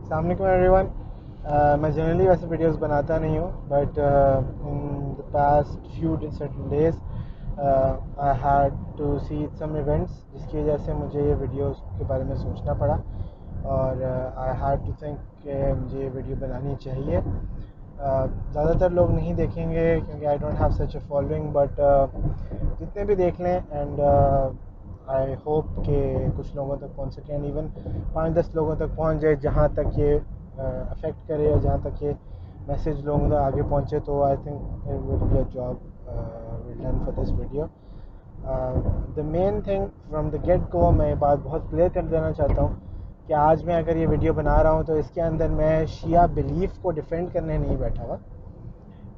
السلام علیکم everyone. میں جنرلی ویسے ویڈیوز بناتا نہیں ہوں but in the past few certain days I had to see some events جس کی وجہ سے مجھے یہ ویڈیوز کے بارے میں سوچنا پڑا اور آئی ہیڈ ٹو تھنک کہ مجھے یہ ویڈیو بنانی چاہیے. زیادہ تر لوگ نہیں دیکھیں گے کیونکہ I don't have such a following, but جتنے بھی دیکھ لیں اینڈ آئی ہوپ کہ کچھ لوگوں تک پہنچ سکیں, اینڈ ایون 5-10 لوگوں تک پہنچ جائے جہاں تک یہ افیکٹ کرے اور جہاں تک یہ میسیج لوگوں تک آگے پہنچے, تو I think it will be a job well done for this video. The main thing from the get go, میں یہ بات بہت کلیئر کر دینا چاہتا ہوں کہ آج میں اگر یہ ویڈیو بنا رہا ہوں تو اس کے اندر میں شیعہ بلیف کو ڈیفینڈ کرنے نہیں بیٹھا ہوا.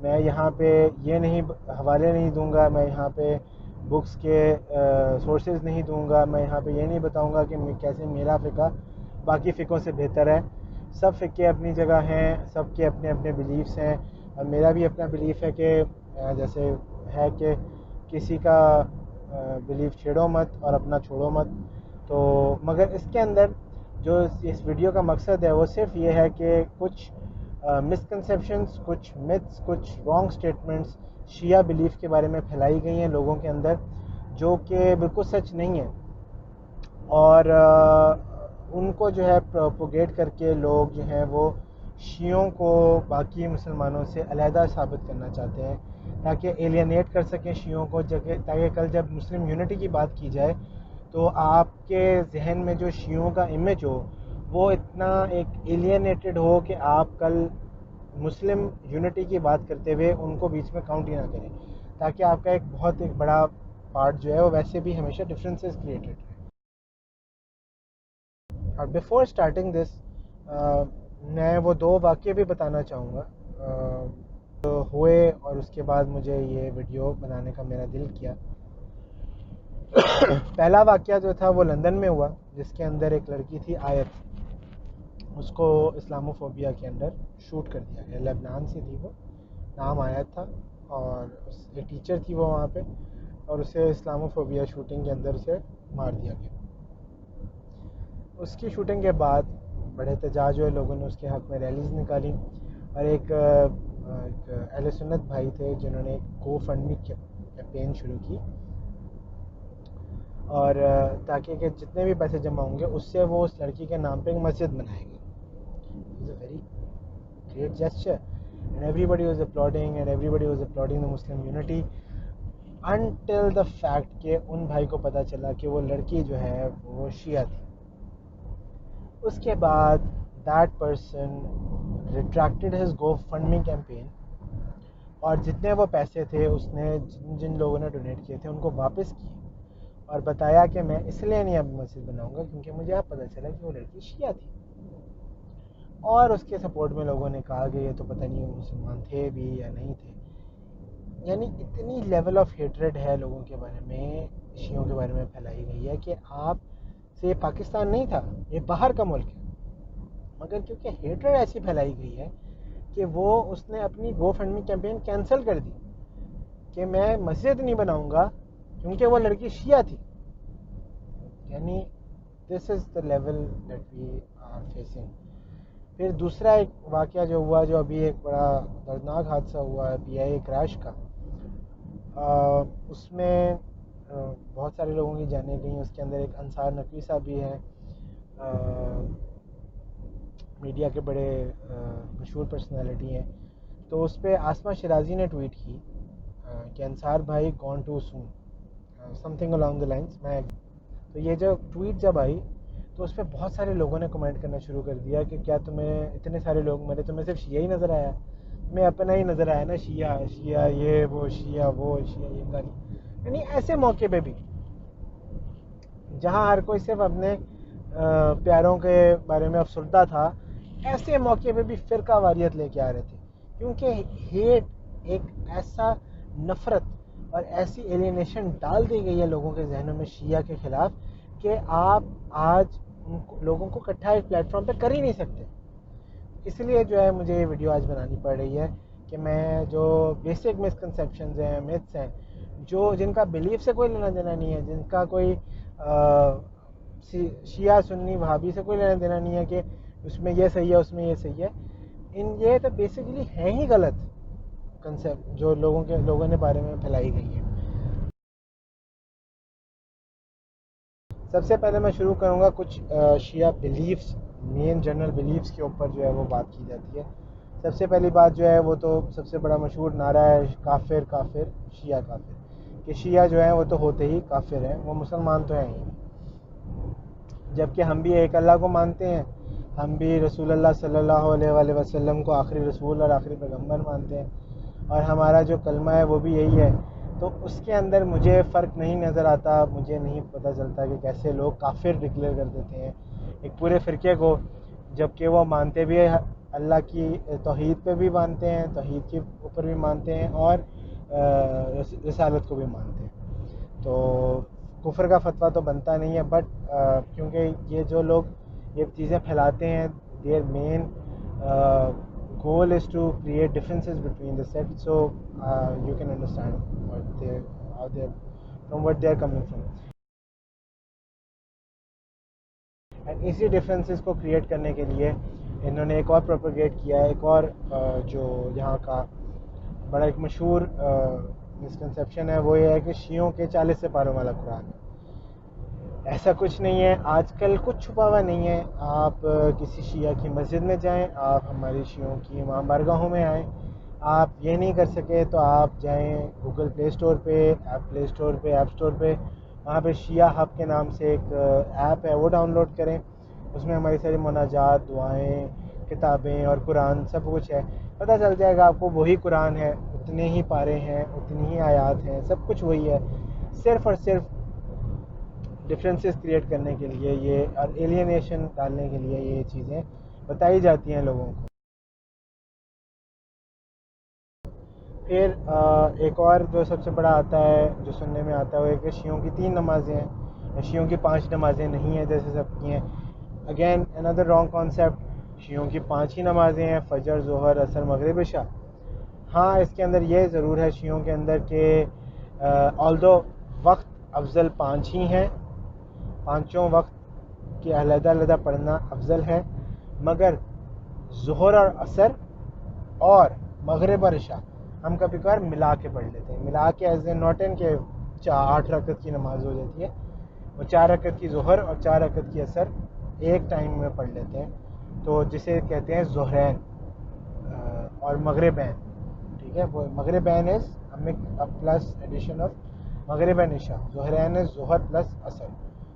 میں یہاں پہ یہ نہیں حوالے نہیں دوں گا, میں یہاں پہ بکس کے سورسز نہیں دوں گا, میں یہاں پہ یہ نہیں بتاؤں گا کہ کیسے میرا فقہ باقی فقوں سے بہتر ہے. سب فقے اپنی جگہ ہیں, سب کے اپنے اپنے بلیفس ہیں, اور میرا بھی اپنا بلیف ہے کہ جیسے ہے کہ کسی کا بلیف چھیڑو مت اور اپنا چھوڑو مت. تو مگر اس کے اندر جو اس ویڈیو کا مقصد ہے وہ صرف یہ ہے کہ کچھ مسکنسیپشنس, کچھ متس, کچھ رانگ سٹیٹمنٹس شیعہ بلیف کے بارے میں پھیلائی گئی ہیں لوگوں کے اندر جو کہ بالکل سچ نہیں ہے, اور ان کو جو ہے پروپوگیٹ کر کے لوگ جو ہیں وہ شیعوں کو باقی مسلمانوں سے علیحدہ ثابت کرنا چاہتے ہیں تاکہ ایلینیٹ کر سکیں شیعوں کو, تاکہ کل جب مسلم یونٹی کی بات کی جائے تو آپ کے ذہن میں جو شیعوں کا امیج ہو وہ اتنا ایک ایلینیٹڈ ہو کہ آپ کل مسلم یونٹی کی بات کرتے ہوئے ان کو بیچ میں کاؤنٹ ہی نہ کریں, تاکہ آپ کا ایک بڑا پارٹ جو ہے وہ ویسے بھی ہمیشہ ڈفرینسز کریٹڈ ہے. اور بیفور اسٹارٹنگ دس میں وہ 2 واقعے بھی بتانا چاہوں گا جو ہوئے اور اس کے بعد مجھے یہ ویڈیو بنانے کا میرا دل کیا. پہلا واقعہ جو تھا وہ لندن میں ہوا, جس کے اندر ایک لڑکی تھی آیت, اس کو اسلاموفوبیا کے اندر شوٹ کر دیا گیا. لبنان سے تھی وہ, نام آیت تھا, اور ایک ٹیچر تھی وہ وہاں پہ, اور اسے اسلاموفوبیا شوٹنگ کے اندر اسے مار دیا گیا. اس کی شوٹنگ کے بعد بڑے احتجاج ہوئے, لوگوں نے اس کے حق میں ریلیز نکالی, اور ایک اہل سنت بھائی تھے جنہوں نے ایک گو فنڈ می کیمپین شروع کی, اور تاکہ کہ جتنے بھی پیسے جمع ہوں گے اس سے وہ اس لڑکی کے نام پہ ایک مسجد بنائیں گے. It's a very great gesture and every was applauding and every was applauding the Muslim unity until the fact کہ ان بھائی کو پتہ چلا کہ وہ لڑکی جو ہے وہ شیعہ تھی. اس کے بعد that person retracted his GoFundMe campaign, اور جتنے وہ پیسے تھے اس نے جن لوگوں نے ڈونیٹ کیے تھے ان کو واپس کیے, اور بتایا کہ میں اس لیے نہیں اب مسجد بناؤں گا کیونکہ مجھے اب پتہ چلا کہ وہ لڑکی شیعہ تھی. اور اس کے سپورٹ میں لوگوں نے کہا کہ یہ تو پتہ نہیں وہ مسلمان تھے بھی یا نہیں تھے. یعنی اتنی لیول آف ہیٹریڈ ہے لوگوں کے بارے میں, شیعوں کے بارے میں پھیلائی گئی ہے کہ آپ سے یہ پاکستان نہیں تھا, یہ باہر کا ملک ہے, مگر کیونکہ ہیٹریڈ ایسی پھیلائی گئی ہے کہ وہ اس نے اپنی گو فنڈ می کیمپین کینسل کر دی کہ میں مسجد نہیں بناؤں گا کیونکہ وہ لڑکی شیعہ تھی. یعنی this is the level that we are facing. پھر دوسرا ایک واقعہ جو ہوا, جو ابھی ایک بڑا دردناک حادثہ ہوا ہے PIA کریش کا, اس میں بہت سارے لوگوں کی جانیں گئیں. اس کے اندر ایک انصار نقوی صاحب بھی ہیں, میڈیا کے بڑے مشہور پرسنالٹی ہیں. تو اس پہ آسمہ شرازی نے ٹویٹ کی کہ انصار بھائی gone to soon, something along the lines. تو یہ جو ٹویٹ جب آئی تو اس پہ بہت سارے لوگوں نے کمنٹ کرنا شروع کر دیا کہ کیا تمہیں, اتنے سارے لوگ ملے, تمہیں صرف شیعہ ہی نظر آیا, میں اپنا ہی نظر آیا نا, شیعہ یہ وہ, شیعہ وہ, شیعہ یہ کاری. یعنی ایسے موقع پہ بھی جہاں ہر کوئی صرف اپنے پیاروں کے بارے میں افسردہ تھا, ایسے موقع پہ بھی فرقہ واریت لے کے آ رہے تھے, کیونکہ ہیٹ ایک ایسا نفرت اور ایسی ایلینیشن ڈال دی گئی ہے لوگوں کے ذہنوں میں شیعہ کے خلاف کہ آپ آج لوگوں کو اکٹھا ایک پلیٹ فارم پہ کر ہی نہیں سکتے. اس لیے جو ہے مجھے یہ ویڈیو آج بنانی پڑ رہی ہے کہ میں جو بیسک مسکنسیپشنز ہیں, میتھس ہیں, جن کا بلیف سے کوئی لینا دینا نہیں ہے, جن کا کوئی شیعہ سنی وہابی سے کوئی لینا دینا نہیں ہے کہ اس میں یہ صحیح ہے, اس میں یہ صحیح ہے. یہ تو بیسیکلی ہیں ہی غلط کنسیپٹ جو لوگوں نے بارے میں پھیلائی گئی ہے. سب سے پہلے میں شروع کروں گا کچھ شیعہ بلیفس, مین جنرل بلیفس کے اوپر جو ہے وہ بات کی جاتی ہے. سب سے پہلی بات جو ہے وہ تو سب سے بڑا مشہور نعرہ ہے کافر کافر شیعہ کافر, کہ شیعہ جو ہیں وہ تو ہوتے ہی کافر ہیں, وہ مسلمان تو ہیں ہی. جبکہ ہم بھی ایک اللہ کو مانتے ہیں, ہم بھی رسول اللہ صلی اللہ علیہ وآلہ وسلم کو آخری رسول اور آخری پیغمبر مانتے ہیں, اور ہمارا جو کلمہ ہے وہ بھی یہی ہے. تو اس کے اندر مجھے فرق نہیں نظر آتا, مجھے نہیں پتہ چلتا کہ کیسے لوگ کافر ڈکلیئر کر دیتے ہیں ایک پورے فرقے کو, جبکہ وہ مانتے بھی اللہ کی توحید پہ بھی مانتے ہیں, توحید کے اوپر بھی مانتے ہیں, اور رسالت کو بھی مانتے ہیں. تو کفر کا فتویٰ تو بنتا نہیں ہے, بٹ کیونکہ یہ جو لوگ یہ چیزیں پھیلاتے ہیں, their main goal is to create differences between the sects, so you can understand from what they are coming from. And اسی ڈفرینسز کو کریٹ کرنے کے لیے انہوں نے ایک اور پروپیگیٹ کیا ہے, ایک اور جو یہاں کا بڑا ایک مشہور مسکنسیپشن ہے, وہ یہ ہے کہ شیعوں کے 40 سپاروں والا قرآن ہے. ایسا کچھ نہیں ہے, آج کل کچھ چھپا ہوا نہیں ہے. آپ کسی شیعہ کی مسجد میں جائیں, آپ ہماری شیعوں کی امام بارگاہوں میں آئیں, آپ یہ نہیں کر سکے تو آپ جائیں گوگل پلے اسٹور پہ, ایپ اسٹور پہ, وہاں پہ شیعہ ہب کے نام سے ایک ایپ ہے, وہ ڈاؤن لوڈ کریں. اس میں ہماری ساری مناجات, دعائیں, کتابیں اور قرآن سب کچھ ہے. پتہ چل جائے گا آپ کو وہی قرآن ہے, اتنے ہی پارے ہیں, اتنی ہی آیات ہیں, سب کچھ وہی ہے. صرف اور صرف ڈفرینسز کریٹ کرنے کے لیے یہ, اور ایلینیشن ڈالنے کے لیے یہ چیزیں بتائی جاتی ہیں لوگوں کو. پھر ایک اور جو سب سے بڑا آتا ہے, جو سننے میں آتا ہے, وہ ہے کہ شیعوں کی 3 نمازیں ہیں, شیعوں کی 5 نمازیں نہیں ہیں جیسے سب کی ہیں. اگین اندر رانگ کانسیپٹ, شیعوں کی 5 ہی نمازیں ہیں, فجر, ظہر, عصر, مغرب, عشاء. ہاں اس کے اندر یہ ضرور ہے شیعوں کے اندر کہ آلدو وقت افضل 5 ہی ہیں, 5 وقت کے علیحدہ علیحدہ پڑھنا افضل ہے, مگر ظہر اور عصر اور مغرب اور عشاء ہم کبھی کبھار ملا کے پڑھ لیتے ہیں. ملا کے ایز اے ناٹ ان کے 8 رکعت کی نماز ہو جاتی ہے, وہ 4 رکعت کی ظہر اور 4 رکعت کی عصر ایک ٹائم میں پڑھ لیتے ہیں, تو جسے کہتے ہیں ظہرین اور مغربین. ٹھیک ہے, وہ مغربین از پلس ایڈیشن آف مغرب اینڈ عشاء, ظہرین از ظہر پلس عصر,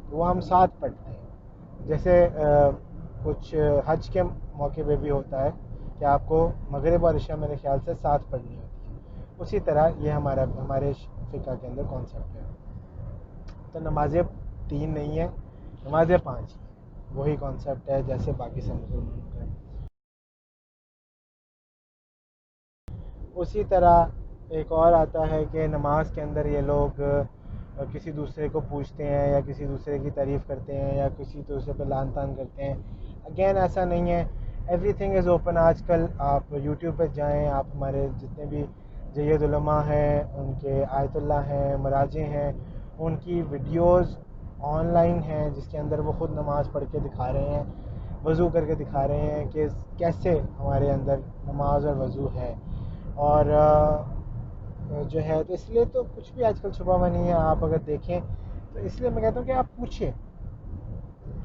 تو وہ ہم ساتھ پڑھتے ہیں. جیسے کچھ حج کے موقع پہ بھی ہوتا ہے کہ آپ کو مغرب اور عشاء میرے خیال سے ساتھ پڑھنی ہوتی ہے, اسی طرح یہ ہمارے فقہ کے اندر کانسیپٹ ہے. تو نمازیں 3 نہیں ہیں, نمازیں 5 ہیں, وہی کانسیپٹ ہے جیسے باقی سب مسلمانوں کا ہے. اسی طرح ایک اور آتا ہے کہ نماز کے اندر یہ لوگ کسی دوسرے کو پوچھتے ہیں, یا کسی دوسرے کی تعریف کرتے ہیں, یا کسی دوسرے پہ لعن طعن کرتے ہیں. اگین ایسا نہیں ہے, ایوری تھنگ از اوپن. آج کل آپ یوٹیوب پہ جائیں, آپ ہمارے جتنے بھی جید علماء ہیں, ان کے آیت اللہ ہیں, مراجع ہیں, ان کی ویڈیوز آن لائن ہیں جس کے اندر وہ خود نماز پڑھ کے دکھا رہے ہیں, وضو کر کے دکھا رہے ہیں کہ کیسے ہمارے اندر نماز اور وضو ہے. اور جو ہے تو اس لیے تو کچھ بھی آج کل چھپا ہوا نہیں ہے. آپ اگر دیکھیں تو اس لیے میں کہتا ہوں کہ آپ پوچھیں,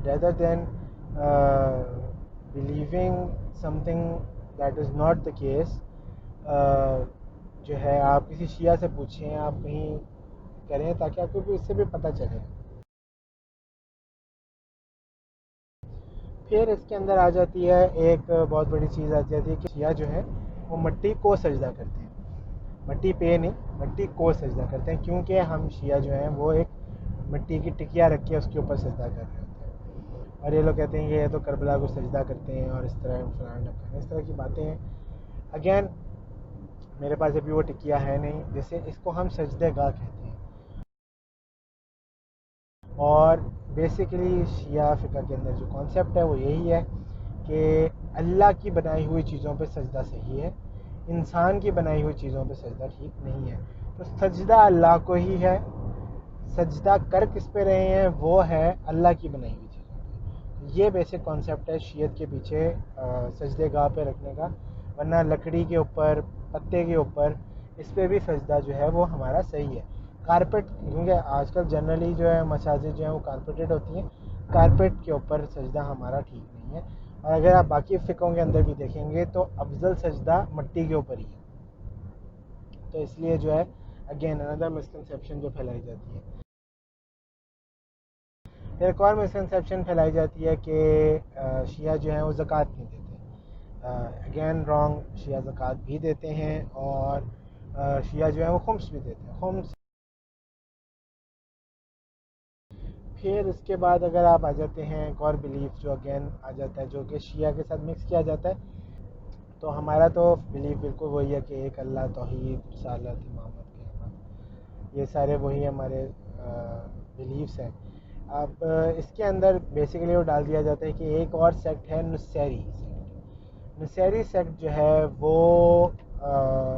rather than believing some thing that is not the case. جو ہے آپ کسی شیعہ سے پوچھیں, آپ کہیں کریں, تاکہ آپ کو بھی اس سے بھی پتہ چلے. پھر اس کے اندر آ جاتی ہے ایک بہت بڑی چیز آ جاتی ہے کہ شیعہ جو ہے وہ مٹی کو سجدہ کرتے ہیں, مٹی پہ نہیں, مٹی کو سجدہ کرتے ہیں, کیونکہ ہم شیعہ جو ہیں وہ ایک مٹی کی ٹکیا رکھ کے اس کے اوپر سجدہ کر رہے ہوتے ہیں, اور یہ لوگ کہتے ہیں یہ تو کربلا کو سجدہ کرتے ہیں, اور اس طرح اس طرح کی باتیں ہیں. اگین میرے پاس ابھی وہ ٹکیا ہے نہیں, جیسے اس کو ہم سجدہ گاہ کہتے ہیں. اور بیسیکلی شیعہ فقہ کے اندر جو کانسیپٹ ہے وہ یہی ہے کہ اللہ کی بنائی ہوئی چیزوں پہ سجدہ صحیح ہے, انسان کی بنائی ہوئی چیزوں پہ سجدہ ٹھیک نہیں ہے. تو سجدہ اللہ کو ہی ہے, سجدہ کر کس پہ رہے ہیں, وہ ہے اللہ کی بنائی ہوئی چیزوں پہ. یہ بیسک کانسیپٹ ہے شیعت کے پیچھے سجدے گاہ پہ رکھنے کا، ورنہ لکڑی کے اوپر، پتے کے اوپر اس پہ بھی سجدہ جو ہے وہ ہمارا صحیح ہے. کارپیٹ، کیونکہ آج کل جنرلی جو ہے مساجد جو ہیں وہ کارپیٹڈ ہوتی ہیں، کارپیٹ کے اوپر سجدہ ہمارا ٹھیک نہیں ہے. اور اگر آپ باقی فقہوں کے اندر بھی دیکھیں گے تو افضل سجدہ مٹی کے اوپر ہی ہے. تو اس لیے جو ہے اگین اندر مسکنسیپشن جو پھیلائی جاتی ہے. ایک اور مسکنسیپشن پھیلائی جاتی ہے کہ شیعہ جو ہیں وہ زکوٰۃ نہیں دیتے. Again wrong. شیعہ زکوٰۃ بھی دیتے ہیں، اور شیعہ جو ہیں وہ خمس بھی دیتے ہیں. خمس. پھر اس کے بعد اگر آپ آ جاتے ہیں ایک اور بلیف جو اگین آ جاتا ہے، جو کہ شیعہ کے ساتھ مکس کیا جاتا ہے. تو ہمارا تو بلیف بالکل وہی ہے کہ ایک اللہ، توحید، رسالت، امامت، قیامت، یہ سارے وہی ہمارے بلیفس ہیں. اب اس کے اندر بیسیکلی وہ ڈال دیا جاتا ہے کہ ایک اور سیکٹ ہے نصیری سیکٹ. نصیری سیکٹ جو ہے وہ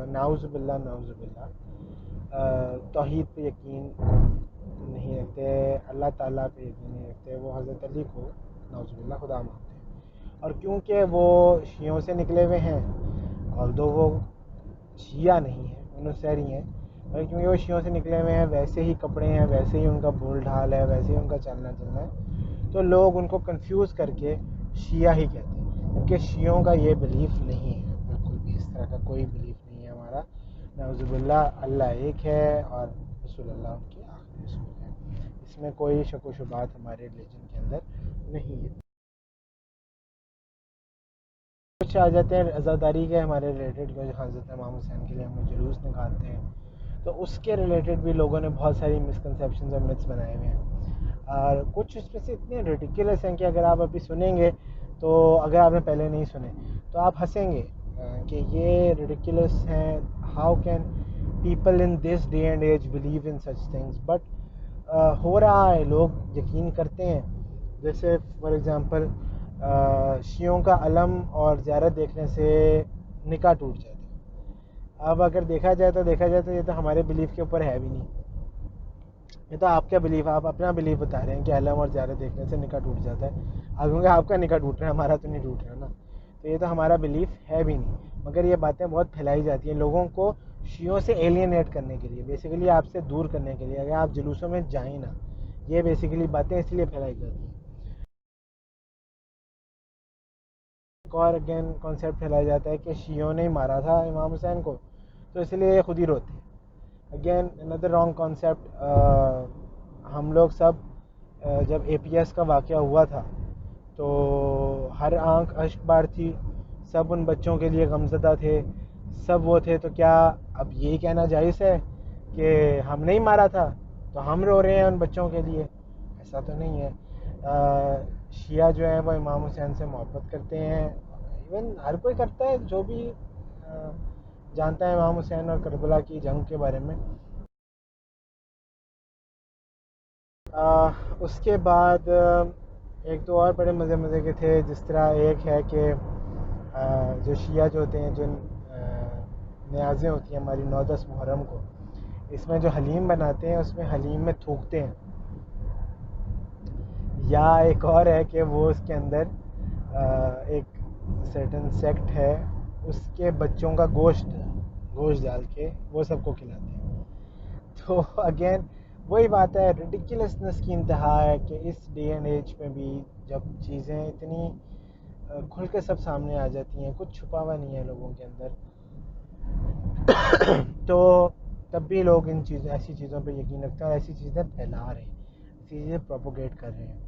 نعوذ باللہ نعوذ باللہ توحید پہ یقین نہیں رکھتے، اللہ تعالیٰ پہ یقین نہیں رکھتے. وہ حضرت علی کو نعوذ باللہ خدا مانتے ہیں. اور کیونکہ وہ شیعوں سے نکلے ہوئے ہیں، اور دو وہ شیعہ نہیں ہیں، وہ نصیری ہیں، اور کیونکہ وہ شیعوں سے نکلے ہوئے ہیں، ویسے ہی کپڑے ہیں، ویسے ہی ان کا بول ڈھال ہے، ویسے ہی ان کا چلنا چلنا ہے، تو لوگ ان کو کنفیوز کر کے شیعہ ہی کہتے ہیں. کیونکہ شیعوں کا یہ بلیف نہیں ہے، بالکل بھی اس طرح کا کوئی بلیف نہیں ہے ہمارا. نعوذ باللہ اللہ ایک ہے، اور رسول اللہ ان کے آخری رسول ہیں. اس میں کوئی شک و شبہات ہمارے ریلیجن کے اندر نہیں ہے. کچھ آ جاتے ہیں عزاداری کے ہمارے ریلیٹڈ، حضرت امام حسین کے لیے ہم لوگ جلوس نکالتے ہیں، تو اس کے ریلیٹڈ بھی لوگوں نے بہت ساری مسکنسیپشنز اور متس بنائے ہوئے ہیں. اور کچھ اس میں سے اتنے ریڈیکولس ہیں کہ اگر آپ ابھی سنیں گے، تو اگر آپ نے پہلے نہیں سنے تو آپ ہنسیں گے کہ یہ ریڈیکولس ہیں. How can people in this day and age believe in such things? But ہو رہا ہے، لوگ یقین کرتے ہیں. جیسے فار ایگزامپل شیعوں کا علم اور زیارت دیکھنے سے نکاح ٹوٹ جاتا ہے. اب اگر دیکھا جائے تو یہ تو ہمارے بلیف کے اوپر ہے بھی نہیں. یہ تو آپ کا بلیف، آپ اپنا بلیف بتا رہے ہیں کہ علم اور زیارت دیکھنے سے نکاح ٹوٹ جاتا ہے. کیونکہ آپ کا نکاح ٹوٹ رہا ہے، ہمارا تو نہیں ٹوٹ رہا نا. تو یہ تو ہمارا بلیف ہے بھی نہیں. مگر یہ باتیں بہت پھیلائی جاتی ہیں لوگوں کو شیعوں سے ایلینیٹ کرنے کے لیے، بیسیکلی آپ سے دور کرنے کے لیے. اگر آپ جلوسوں میں جائیں نا، یہ بیسیکلی باتیں اس لیے پھیلائی جاتی ہیں. ایک اور اگین کانسیپٹ پھیلایا جاتا ہے کہ شیعوں نے ہی مارا تھا امام حسین کو، تو اس لیے یہ خود ہی روتے ہیں. Again another wrong concept. ہم لوگ سب جب اے پی ایس کا واقعہ ہوا تھا تو ہر آنکھ اشک بار تھی، سب ان بچوں کے لیے غمزدہ تھے، سب وہ تھے. تو کیا اب یہی کہنا جائز ہے کہ ہم نہیں مارا تھا تو ہم رو رہے ہیں ان بچوں کے لیے؟ ایسا تو نہیں ہے. شیعہ جو ہیں وہ امام حسین سے محبت کرتے ہیں. ایون ہر کوئی کرتا ہے جو بھی جانتا ہے امام حسین اور کربلا کی جنگ کے بارے میں. اس کے بعد ایک دو اور بڑے مزے کے تھے. جس طرح ایک ہے کہ جو شیعہ جو ہوتے ہیں، جو نیازیں ہوتی ہیں ہماری 9-10 محرم کو، اس میں جو حلیم بناتے ہیں اس میں حلیم میں تھوکتے ہیں. یا ایک اور ہے کہ وہ اس کے اندر ایک سرٹن سیکٹ ہے، اس کے بچوں کا گوشت ڈال کے وہ سب کو کھلاتے ہیں. تو اگین وہی بات ہے، ریڈیکولسنس کی انتہا ہے کہ اس ڈے اینڈ ایج میں بھی جب چیزیں اتنی کھل کے سب سامنے آ جاتی ہیں، کچھ چھپا ہوا نہیں ہے لوگوں کے اندر، تو تب بھی لوگ ایسی چیزوں پہ یقین رکھتے ہیں اور ایسی چیزیں پھیلا رہے ہیں، ایسی چیزیں پروپوگیٹ کر رہے ہیں.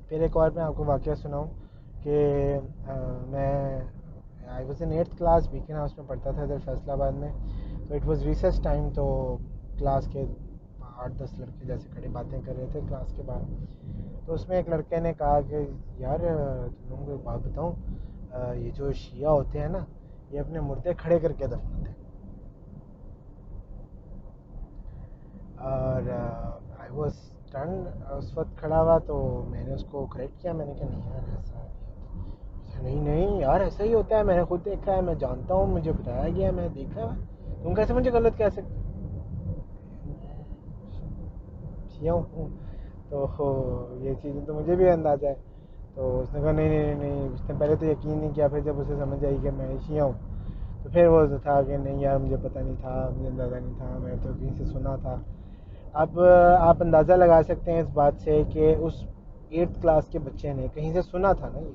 پھر ایک اور میں آپ کو واقعہ سناؤں کہ میں I was in 8th class, Beaconhouse میں پڑھتا تھا ادھر فیصل آباد میں. تو اٹ واز ریسیس ٹائم، تو کلاس کے 8-10 لڑکے جیسے کھڑے باتیں کر رہے تھے کلاس کے بعد. تو اس میں ایک لڑکے نے کہا کہ یار تم لوگوں کو ایک بات بتاؤں، یہ جو شیعہ ہوتے ہیں نا، یہ اپنے مردے کھڑے کر کے دفناتے ہیں. اور آئی واز اسٹنڈ اس وقت کھڑا ہوا. تو میں نے اس کو کریکٹ کیا، میں نے کہا نہیں یار ایسا نہیں یار، ایسا ہی ہوتا ہے، میں نے خود دیکھا ہے، میں جانتا ہوں، مجھے بتایا گیا، میں نے دیکھا ہے. تم کیسے مجھے غلط کہہ سکتے؟ شیعہ ہوں. تو یہ چیزیں تو مجھے بھی اندازہ ہے. تو اس نے کہا نہیں نہیں نہیں, اس نے پہلے تو یقین نہیں کیا, پھر جب اسے سمجھ آئی کہ میں شیعہ ہوں تو پھر وہ تھا کہ نہیں یار مجھے پتہ نہیں تھا, مجھے اندازہ نہیں تھا, میں تو کہیں سے سنا تھا. اب آپ اندازہ لگا سکتے ہیں اس بات سے کہ اس 8th کلاس کے بچے نے کہیں سے سنا تھا نا, یہ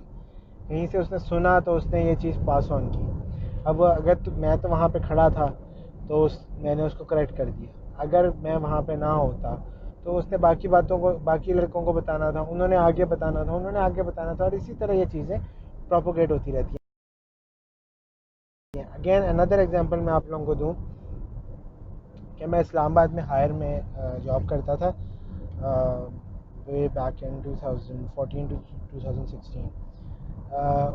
کہیں سے اس نے سنا تو اس نے یہ چیز پاس آن کی. اب اگر میں تو وہاں پہ کھڑا تھا تو میں نے اس کو کریکٹ کر دیا. اگر میں وہاں پہ نہ ہوتا تو اس نے باقی باتوں کو باقی لڑکوں کو بتانا تھا, انہوں نے آگے بتانا تھا, اور اسی طرح یہ چیزیں پروپوگیٹ ہوتی رہتی ہیں. اگین اندر ایگزامپل میں آپ لوگوں کو دوں کہ میں اسلام آباد میں ہائر میں جاب کرتا تھا وے بیک ان 2014 ٹو 2016.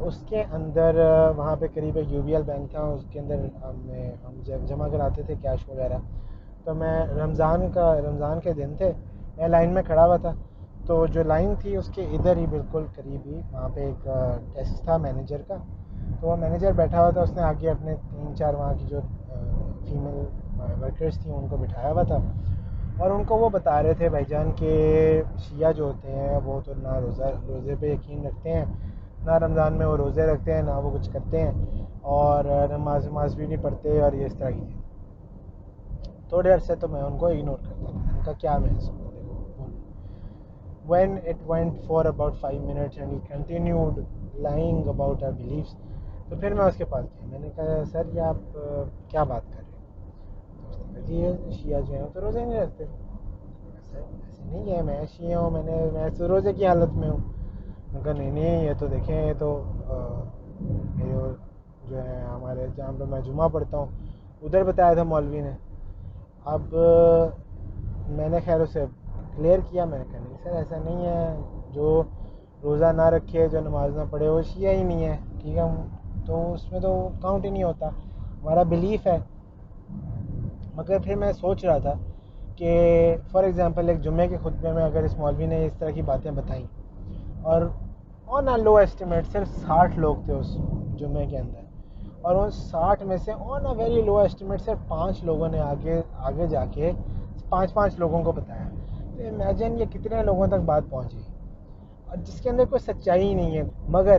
اس کے اندر وہاں پہ قریب ایک UBL بینک تھا, اس کے اندر ہم جمع کراتے تھے کیش وغیرہ. تو میں رمضان کے دن تھے, میں لائن میں کھڑا ہوا تھا. تو جو لائن تھی اس کے ادھر ہی بالکل قریب ہی وہاں پہ ایک ڈیسک تھا مینیجر کا. تو وہ مینیجر بیٹھا ہوا تھا, اس نے آگے اپنے 3-4 وہاں کی جو فیمیل ورکرز تھیں ان کو بٹھایا ہوا تھا, اور ان کو وہ بتا رہے تھے بھائی جان کہ شیعہ جو ہوتے ہیں وہ تو نہ روزے پہ یقین رکھتے ہیں, نہ رمضان میں وہ روزے رکھتے ہیں, نہ وہ کچھ کرتے ہیں, اور نماز بھی نہیں پڑھتے, اور یہ اس طرح کی چیزیں. تھوڑے عرصے تو میں ان کو اگنور کرتا تھا, ان کا کیا میں اس کو دیکھوں. when it went for about 5 minutes and he continued lying about our beliefs, تو پھر میں اس کے پاس گیا. میں نے کہا سر یہ آپ کیا بات کر رہے ہیں؟ تو اس نے کہا جی یہ شیعہ جو ہیں تو روزے نہیں رکھتے. سر ایسے نہیں ہے, میں شیعہ ہوں, میں تو روزے کی حالت میں ہوں. میں کہا نہیں نہیں, یہ تو دیکھیں, یہ تو یہ جو ہے ہمارے جہاں پہ میں جمعہ پڑھتا ہوں ادھر بتایا تھا مولوی نے. اب میں نے خیر اسے کلیئر کیا, میں نے کہا نہیں سر ایسا نہیں ہے, جو روزہ نہ رکھے, جو نماز نہ پڑھے, وہ شیعہ ہی نہیں ہے. ٹھیک ہے, تو اس میں تو کاؤنٹ ہی نہیں ہوتا, ہمارا بلیف ہے. مگر پھر میں سوچ رہا تھا کہ فار ایگزامپل ایک جمعے کے خطبے میں اگر اس مولوی نے اس طرح کی باتیں بتائیں, اور آن اے لو ایسٹیمیٹ صرف 60 لوگ تھے اس جمعے کے اندر, اور ان 60 میں سے آن اے ویری لو ایسٹیمیٹ صرف 5 لوگوں نے آگے جا کے 5 لوگوں کو بتایا. تو امیجن یہ کتنے لوگوں تک بات پہنچی, اور جس کے اندر کوئی سچائی ہی نہیں ہے, مگر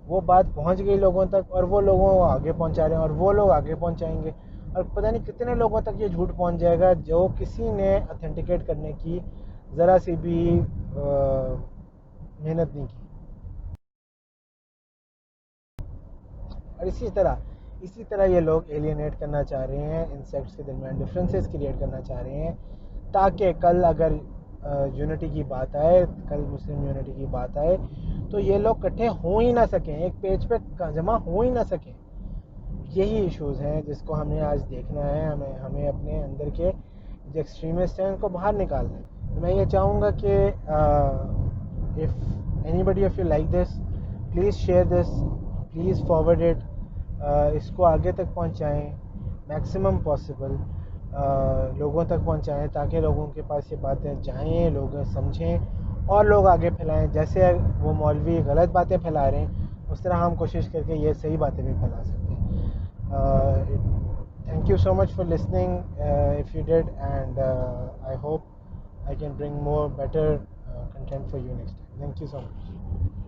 وہ بات پہنچ گئی لوگوں تک, اور وہ لوگوں کو آگے پہنچا رہے ہیں, اور وہ لوگ آگے پہنچائیں گے, اور پتہ نہیں کتنے لوگوں تک یہ جھوٹ پہنچ جائے گا جو کسی نے اتھینٹیکیٹ کرنے کی ذرا سی بھی محنت نہیں کی. اور اسی طرح یہ لوگ ایلینیٹ کرنا چاہ رہے ہیں, انسیکٹس کے درمیان ڈفرینسز کریٹ کرنا چاہ رہے ہیں, تاکہ کل اگر یونٹی کی بات آئے, کل مسلم یونٹی کی بات آئے, تو یہ لوگ اکٹھے ہو ہی نہ سکیں, ایک پیج پہ جمع ہو ہی نہ سکیں. یہی ایشوز ہیں جس کو ہمیں آج دیکھنا ہے. ہمیں اپنے اندر کے جو ایکسٹریمسٹ ہیں ان کو باہر نکالنا ہے. میں یہ چاہوں گا کہ if anybody of you like this, please share this, please forward it, اس کو آگے تک پہنچائیں میکسیمم پاسبل, لوگوں تک پہنچائیں تاکہ لوگوں کے پاس یہ باتیں جائیں, لوگ سمجھیں, اور لوگ آگے پھیلائیں. جیسے وہ مولوی غلط باتیں پھیلا رہے ہیں, اس طرح ہم کوشش کر کے یہ صحیح باتیں بھی پھیلا سکتے ہیں. Thank you so much for listening, if you did, and I hope I can bring more better content for you next time. Thank you so much.